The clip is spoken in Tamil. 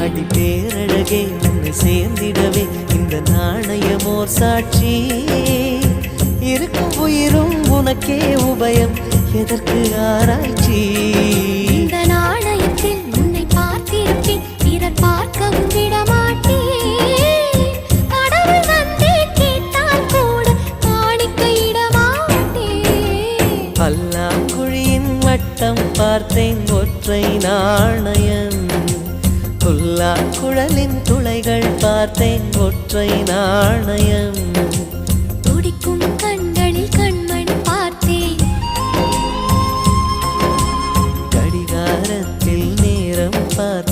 அடி பேரழகே உன்னை சேர்ந்திடவே இந்த நாணயமோர் சாட்சி. இருக்கும் உயிரும் உனக்கே உபயம், எதற்கு ஆராய்ச்சி? இந்த நாணயத்தில் உன்னை பார்த்திருப்பேன், பிறர் பார்க்கவும் விடமாட்டேன். கடவுள் வந்தே கேட்டால் கூட காணிக்கையிடமாட்டேன். பல்லாங்குழியின் வட்டம் பார்த்தேன் ஒற்றை நாணயம், புல்லா குழலின் துளைகள் பார்த்தேன் ஒற்றை நாணயம். துடிக்கும் கண்களில் கண்மணி பார்த்தேன், கடிகாரத்தில் நேரம் பார்த்தேன்